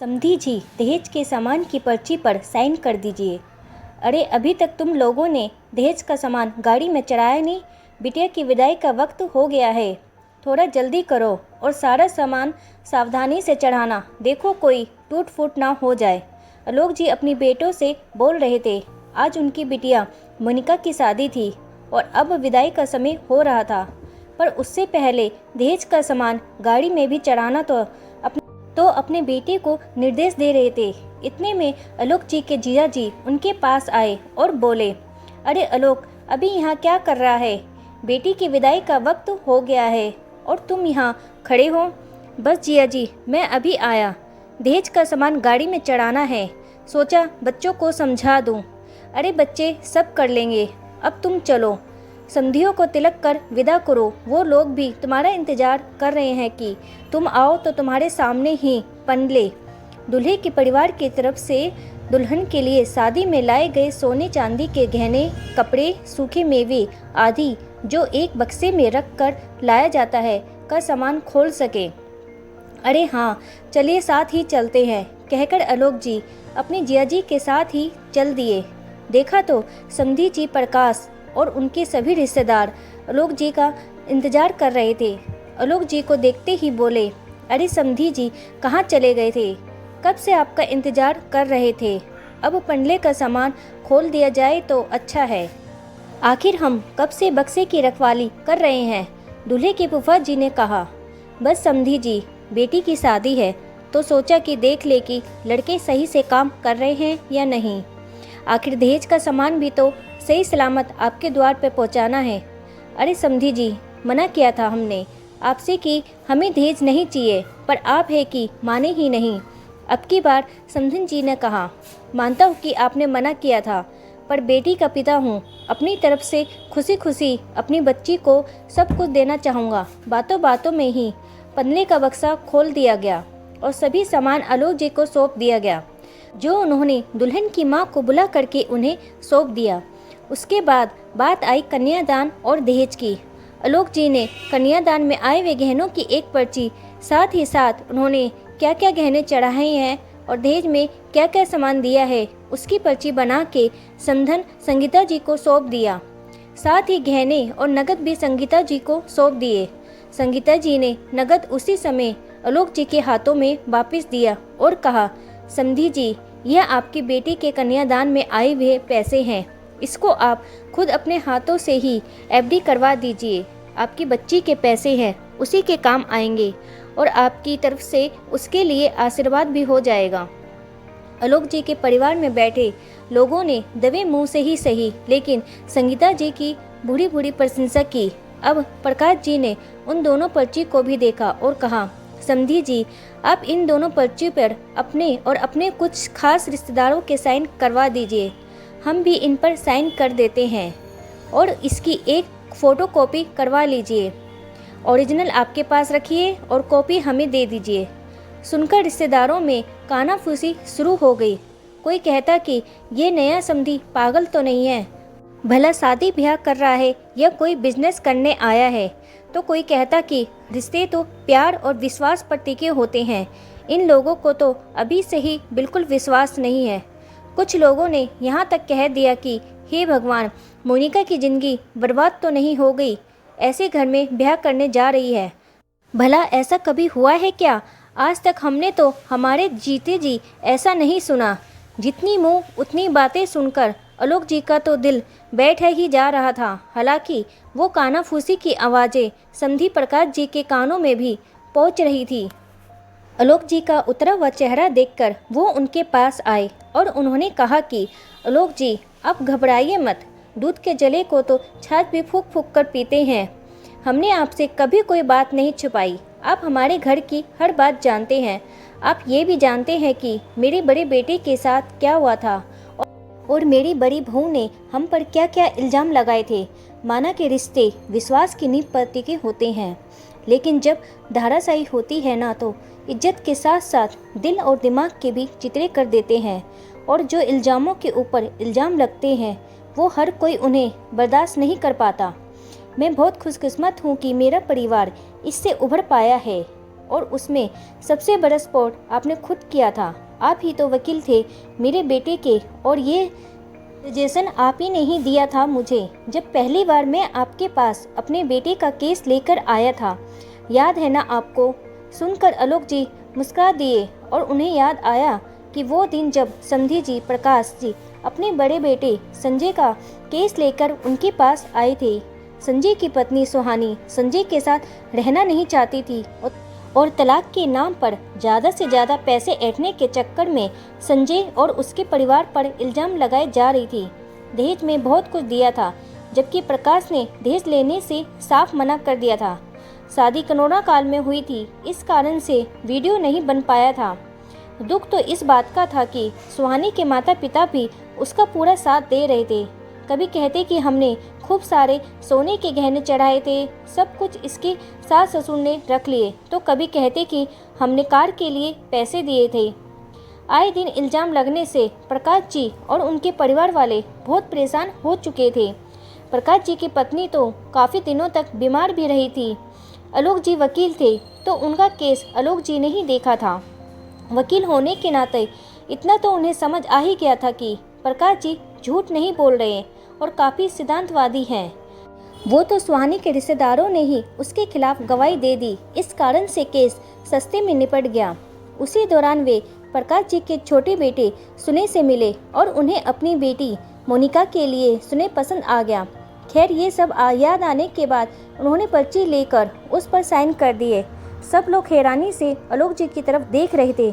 समधी जी, दहेज के सामान की पर्ची पर साइन कर दीजिए। अरे अभी तक तुम लोगों ने दहेज का सामान गाड़ी में चढ़ाया नहीं। बिटिया की विदाई का वक्त हो गया है, थोड़ा जल्दी करो और सारा सामान सावधानी से चढ़ाना, देखो कोई टूट फूट ना हो जाए। आलोक जी अपनी बेटों से बोल रहे थे। आज उनकी बिटिया मोनिका की शादी थी और अब विदाई का समय हो रहा था, पर उससे पहले दहेज का सामान गाड़ी में भी चढ़ाना तो अपने बेटे को निर्देश दे रहे थे। इतने में आलोक जी के जीजा जी उनके पास आए और बोले, अरे आलोक, अभी यहाँ क्या कर रहा है? बेटी की विदाई का वक्त हो गया है और तुम यहाँ खड़े हो। बस जीजा जी, मैं अभी आया। दहेज का सामान गाड़ी में चढ़ाना है, सोचा बच्चों को समझा दूँ। अरे बच्चे सब कर लेंगे, अब तुम चलो। समधियों को तिलक कर विदा करो, वो लोग भी तुम्हारा इंतजार कर रहे हैं कि तुम आओ तो तुम्हारे सामने ही पंडले। दूल्हे के परिवार की तरफ से दुल्हन के लिए शादी में लाए गए सोने चांदी के गहने, कपड़े, सूखे मेवे आदि जो एक बक्से में रख कर लाया जाता है का सामान खोल सके। अरे हाँ, चलिए साथ ही चलते हैं, कहकर आलोक जी अपने जिया जी के साथ ही चल दिए। देखा तो समधी जी, प्रकाश और उनके सभी रिश्तेदार आलोक जी का इंतजार कर रहे थे। आलोक जी को देखते ही बोले, अरे समधी जी, कहाँ चले गए थे? कब से आपका इंतजार कर रहे थे। अब पंडले का सामान खोल दिया जाए तो अच्छा है। आखिर हम कब से बक्से की रखवाली कर रहे हैं। दूल्हे की फूफा जी ने कहा, बस समधी जी, बेटी की शादी है तो सोचा कि देख ले कि लड़के सही से काम कर रहे हैं या नहीं। आखिर दहेज का सामान भी तो सही सलामत आपके द्वार पर पहुंचाना है। अरे समधी जी, मना किया था हमने आपसे कि हमें दहेज नहीं चाहिए, पर आप है कि माने ही नहीं। अब की बार समधन जी ने कहा, मानता हूँ कि आपने मना किया था, पर बेटी का पिता हूँ, अपनी तरफ से खुशी खुशी अपनी बच्ची को सब कुछ देना चाहूँगा। बातों बातों में ही पन्ने का बक्सा खोल दिया गया और सभी सामान आलोक जी को सौंप दिया गया, जो उन्होंने दुल्हन की माँ को बुला करके उन्हें सौंप दिया। उसके बाद बात आई कन्यादान और दहेज की। आलोक जी ने कन्यादान में आए हुए गहनों की एक पर्ची, साथ ही साथ उन्होंने क्या क्या गहने चढ़ाए हैं और दहेज में क्या क्या सामान दिया है, उसकी पर्ची बना के समधन संगीता जी को सौंप दिया। साथ ही गहने और नगद भी संगीता जी को सौंप दिए। संगीता जी ने नगद उसी समय आलोक जी के हाथों में वापस दिया और कहा, समधी जी, यह आपकी बेटी के कन्यादान में आए हुए पैसे हैं, इसको आप खुद अपने हाथों से ही एफडी करवा दीजिए। आपकी बच्ची के पैसे हैं, उसी के काम आएंगे और आपकी तरफ से उसके लिए आशीर्वाद भी हो जाएगा। आलोक जी के परिवार में बैठे लोगों ने दबे मुंह से ही सही, लेकिन संगीता जी की बूढ़ी बूढ़ी प्रशंसा की। अब प्रकाश जी ने उन दोनों पर्ची को भी देखा और कहा, समधी जी, आप इन दोनों पर्ची पर अपने और अपने कुछ खास रिश्तेदारों के साइन करवा दीजिए। हम भी इन पर साइन कर देते हैं और इसकी एक फ़ोटो कॉपी करवा लीजिए। ओरिजिनल आपके पास रखिए और कॉपी हमें दे दीजिए। सुनकर रिश्तेदारों में कानाफूसी शुरू हो गई। कोई कहता कि ये नया समधी पागल तो नहीं है, भला शादी ब्याह कर रहा है या कोई बिजनेस करने आया है। तो कोई कहता कि रिश्ते तो प्यार और विश्वास पर टिके होते हैं, इन लोगों को तो अभी से ही बिल्कुल विश्वास नहीं है। कुछ लोगों ने यहाँ तक कह दिया कि हे भगवान, मोनिका की ज़िंदगी बर्बाद तो नहीं हो गई, ऐसे घर में ब्याह करने जा रही है। भला ऐसा कभी हुआ है क्या? आज तक हमने तो हमारे जीते जी ऐसा नहीं सुना। जितनी मुँह उतनी बातें सुनकर आलोक जी का तो दिल बैठ ही जा रहा था। हालांकि वो कानाफूसी की आवाज़ें समधी प्रकाश जी के कानों में भी पहुंच रही थी। आलोक जी का उतरा हुआ चेहरा देखकर वो उनके पास आए और उन्होंने कहा कि आलोक जी, आप घबराइए मत, दूध के जले को तो छाछ भी फूंक फूंक कर पीते हैं। हमने आपसे कभी कोई बात नहीं छुपाई, आप हमारे घर की हर बात जानते हैं। आप ये भी जानते हैं कि मेरे बड़े बेटे के साथ क्या हुआ था और मेरी बड़ी बहू ने हम पर क्या क्या इल्ज़ाम लगाए थे। माना के रिश्ते विश्वास की नींव पर टिके होते हैं, लेकिन जब धाराशाही होती है ना, तो इज्जत के साथ साथ दिल और दिमाग के भी चितरे कर देते हैं। और जो इल्ज़ामों के ऊपर इल्ज़ाम लगते हैं, वो हर कोई उन्हें बर्दाश्त नहीं कर पाता। मैं बहुत खुशकिस्मत हूँ कि मेरा परिवार इससे उभर पाया है। और उसमें सबसे बड़ा सपोर्ट आपने खुद किया था। आप ही तो वकील थे मेरे बेटे के, और ये सजेशन आप ही ने ही दिया था मुझे जब पहली बार मैं आपके पास अपने बेटे का केस लेकर आया था। याद है ना आपको? सुनकर आलोक जी मुस्कुरा दिए और उन्हें याद आया कि वो दिन जब समधी जी प्रकाश जी अपने बड़े बेटे संजय का केस लेकर उनके पास आए थे। संजय की पत्नी सुहानी संजय के साथ रहना नहीं चाहती थी और तलाक के नाम पर ज़्यादा से ज़्यादा पैसे ऐंठने के चक्कर में संजय और उसके परिवार पर इल्ज़ाम लगाए जा रही थी। दहेज में बहुत कुछ दिया था, जबकि प्रकाश ने दहेज लेने से साफ मना कर दिया था। शादी कोरोना काल में हुई थी, इस कारण से वीडियो नहीं बन पाया था। दुख तो इस बात का था कि सुहानी के माता पिता भी उसका पूरा साथ दे रहे थे। कभी कहते कि हमने खूब सारे सोने के गहने चढ़ाए थे, सब कुछ इसके सास ससुर ने रख लिए, तो कभी कहते कि हमने कार के लिए पैसे दिए थे। आए दिन इल्ज़ाम लगने से प्रकाश जी और उनके परिवार वाले बहुत परेशान हो चुके थे। प्रकाश जी की पत्नी तो काफ़ी दिनों तक बीमार भी रही थी। आलोक जी वकील थे तो उनका केस आलोक जी ने ही देखा था। वकील होने के नाते इतना तो उन्हें समझ आ ही गया था कि प्रकाश जी झूठ नहीं बोल रहे और काफ़ी सिद्धांतवादी हैं। वो तो सुहानी के रिश्तेदारों ने ही उसके खिलाफ गवाही दे दी, इस कारण से केस सस्ते में निपट गया। उसी दौरान वे प्रकाश जी के छोटे बेटे सुने से मिले और उन्हें अपनी बेटी मोनिका के लिए सुने पसंद आ गया। खैर ये सब याद आने के बाद उन्होंने पर्ची लेकर उस पर साइन कर दिए। सब लोग हैरानी से आलोक जी की तरफ देख रहे थे,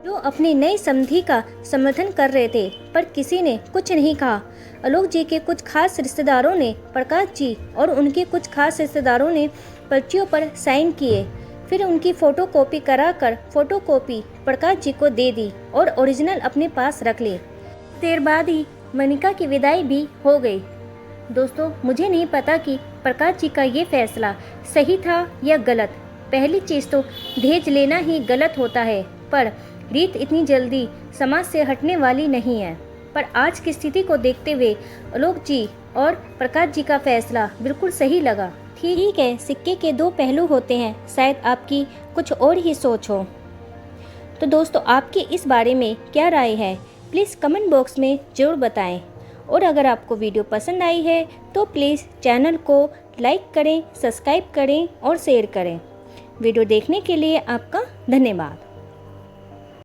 जो अपनी नई समधी का समर्थन कर रहे थे, पर किसी ने कुछ नहीं कहा। आलोक जी के कुछ खास रिश्तेदारों ने प्रकाश जी और उनके कुछ खास रिश्तेदारों ने पर्चियों पर साइन किए। फिर उनकी फ़ोटो कॉपी कराकर फ़ोटो कॉपी प्रकाश जी को दे दी और ओरिजिनल अपने पास रख ली। देर बाद ही मोनिका की विदाई भी हो गई। दोस्तों, मुझे नहीं पता कि प्रकाश जी का ये फैसला सही था या गलत। पहली चीज़ तो दहेज लेना ही गलत होता है, पर रीत इतनी जल्दी समाज से हटने वाली नहीं है। पर आज की स्थिति को देखते हुए आलोक जी और प्रकाश जी का फैसला बिल्कुल सही लगा। ठीक है, सिक्के के दो पहलू होते हैं, शायद आपकी कुछ और ही सोच हो। तो दोस्तों, आपकी इस बारे में क्या राय है, प्लीज़ कमेंट बॉक्स में ज़रूर बताएं। और अगर आपको वीडियो पसंद आई है तो प्लीज़ चैनल को लाइक करें, सब्सक्राइब करें और शेयर करें। वीडियो देखने के लिए आपका धन्यवाद।